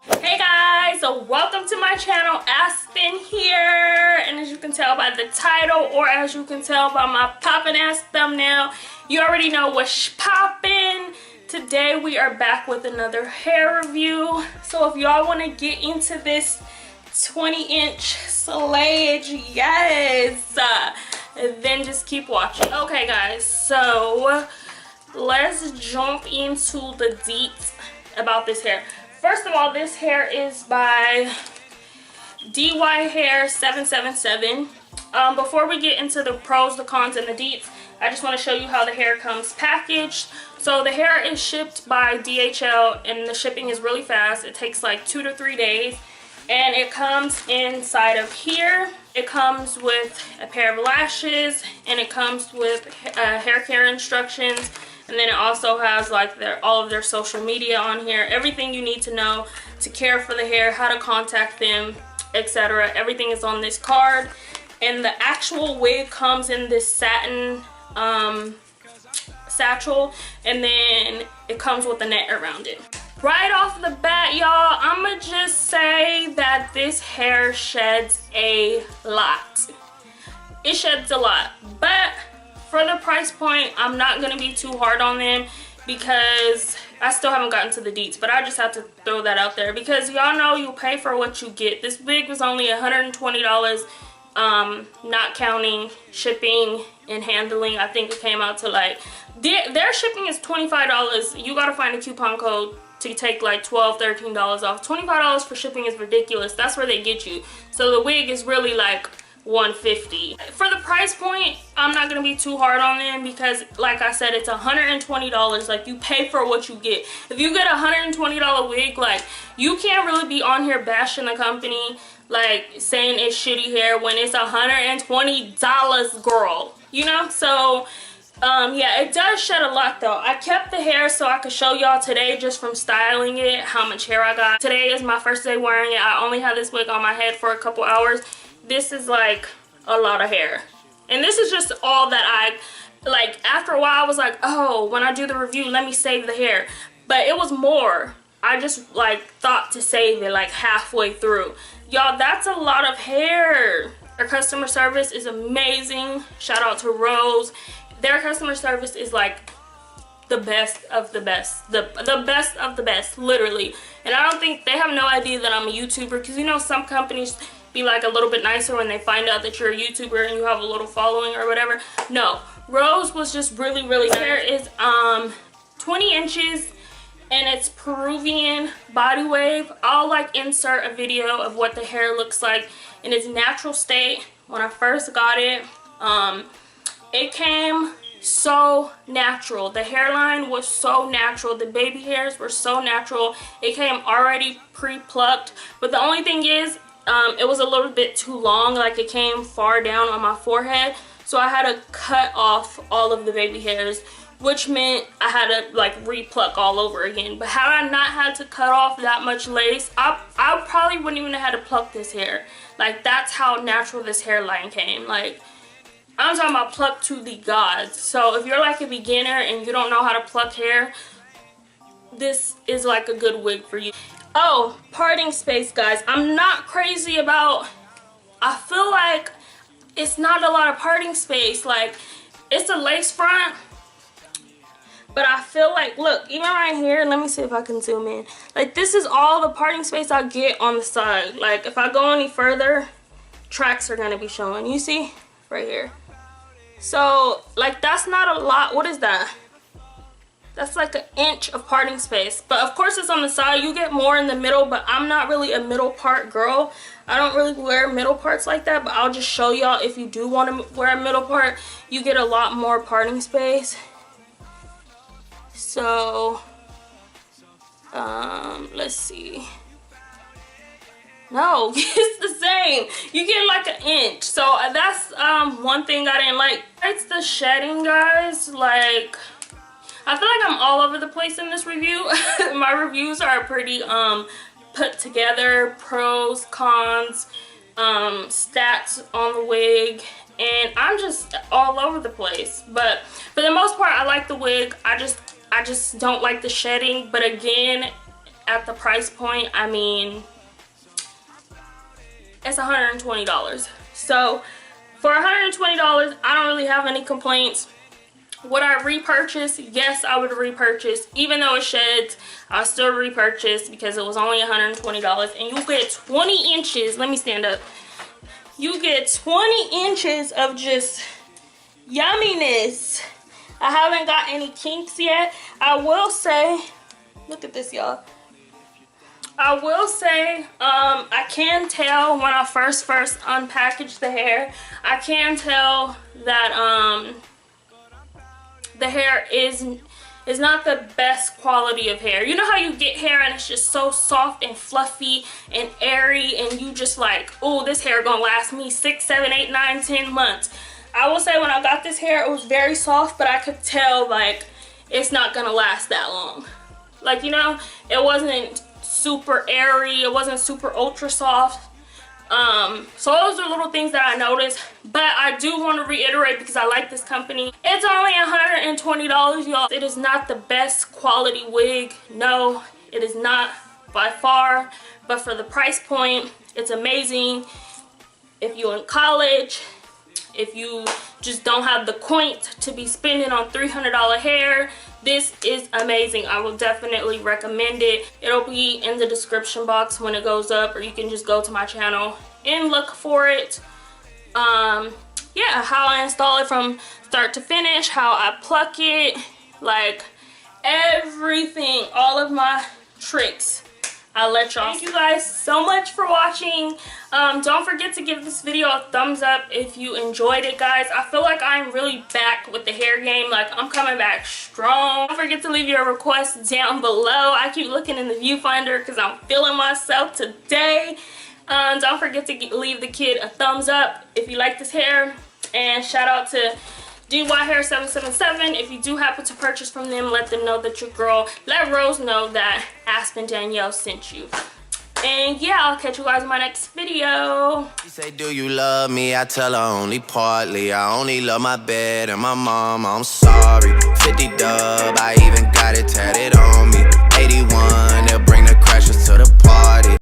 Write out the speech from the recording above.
Hey guys, so welcome to my channel. Aspen here, and as you can tell by the title, or as you can tell by my poppin' ass thumbnail, you already know what's poppin'. Today we are back with another hair review. So if y'all want to get into this 20-inch slayage, yes, then just keep watching. Okay guys, so let's jump into the deets about this hair. First of all, this hair is by Dyhair777. Before we get into the pros, the cons, and the deets, I just want to show you how the hair comes packaged. So the hair is shipped by DHL, and the shipping is really fast. It takes like 2 to 3 days, and it comes inside of here. It comes with a pair of lashes, and it comes with hair care instructions. And then it also has like all of their social media on here. Everything you need to know to care for the hair, how to contact them, etc. Everything is on this card. And the actual wig comes in this satin satchel. And then it comes with a net around it. Right off the bat, y'all, I'ma just say that this hair sheds a lot. It sheds a lot. But for the price point, I'm not going to be too hard on them because I still haven't gotten to the deets, but I just have to throw that out there because y'all know you pay for what you get. This wig was only $120, not counting shipping and handling. I think it came out to like, their shipping is $25. You got to find a coupon code to take like $12, $13 off. $25 for shipping is ridiculous. That's where they get you. So the wig is really like $150. For the price point, I'm not gonna be too hard on them because like I said, it's $120. Like, you pay for what you get. If you get a $120 wig, like, you can't really be on here bashing the company, like saying it's shitty hair when it's $120, girl, you know. So yeah, it does shed a lot though. I kept the hair so I could show y'all today, just from styling it, how much hair I got. Today is my first day wearing it. I only had this wig on my head for a couple hours. This is like a lot of hair, and this is just all that I like. After a while I was like, oh, when I do the review, let me save the hair, but it was more. I just like thought to save it like halfway through. Y'all, that's a lot of hair. Their customer service is amazing. Shout out to Rose. Their customer service is like the best of the best, the best of the best, literally. And I don't think they have no idea that I'm a YouTuber, because you know some companies be like a little bit nicer when they find out that you're a YouTuber and you have a little following or whatever. No, Rose was just really nice. Hair is 20 inches and it's Peruvian Body Wave. I'll like insert a video of what the hair looks like in its natural state. When I first got it, it came so natural. The hairline was so natural. The baby hairs were so natural. It came already pre-plucked, but the only thing is, it was a little bit too long. Like, it came far down on my forehead, so I had to cut off all of the baby hairs, which meant I had to like re-pluck all over again. But had I not had to cut off that much lace, I probably wouldn't even have had to pluck this hair. Like, that's how natural this hairline came. Like, I'm talking about pluck to the gods. So if you're like a beginner and you don't know how to pluck hair, this is like a good wig for you. Oh, parting space, guys. I'm not crazy about, I feel like it's not a lot of parting space. Like, it's a lace front, but I feel like, look, even right here, let me see if I can zoom in. Like, this is all the parting space I get on the side. Like, if I go any further, tracks are gonna be showing. You see? Right here. So, like, that's not a lot. What is that? That's like an inch of parting space. But of course it's on the side. You get more in the middle, but I'm not really a middle part girl. I don't really wear middle parts like that, but I'll just show y'all, if you do want to wear a middle part, you get a lot more parting space. So, let's see. No, it's the same. You get like an inch. So that's one thing I didn't like. It's the shedding, guys. Like, I feel like I'm all over the place in this review. My reviews are pretty put together, pros, cons, stats on the wig, and I'm just all over the place. But for the most part, I like the wig. I just don't like the shedding. But again, at the price point, I mean, it's $120. So for $120, I don't really have any complaints. Would I repurchase? Yes, I would repurchase. Even though it sheds, I'll still repurchase because it was only $120. And you get 20 inches. Let me stand up. You get 20 inches of just yumminess. I haven't got any kinks yet. I will say, look at this, y'all. I will say, I can tell when I first unpackaged the hair, I can tell that the hair is not the best quality of hair. You know how you get hair and it's just so soft and fluffy and airy, and you just like, oh, this hair gonna last me 6, 7, 8, 9, 10 months. I will say when I got this hair, it was very soft, but I could tell like it's not gonna last that long. Like, you know, it wasn't super airy, it wasn't super ultra soft. So those are little things that I noticed, but I do want to reiterate because I like this company. It's only $120, y'all. It is not the best quality wig. No, it is not by far, but for the price point, it's amazing. If you're in college, if you just don't have the coin to be spending on $300 hair, this is amazing. I will definitely recommend it. It'll be in the description box when it goes up, or you can just go to my channel and look for it. Yeah, how I install it from start to finish, how I pluck it, like everything, all of my tricks. I'll let y'all. Thank you guys so much for watching. Don't forget to give this video a thumbs up if you enjoyed it, guys. I feel like I'm really back with the hair game. Like, I'm coming back strong. Don't forget to leave your requests down below. I keep looking in the viewfinder because I'm feeling myself today. Don't forget to leave the kid a thumbs up if you like this hair. And shout out to Dyhair777. If you do happen to purchase from them, let them know that your girl, let Rose know that Aspen Danyiel sent you. And yeah, I'll catch you guys in my next video. She say, do you love me? I tell her only partly. I only love my bed and my mom. I'm sorry. 50 dub, I even got it tatted on me. 81, they'll bring the crashers to the party.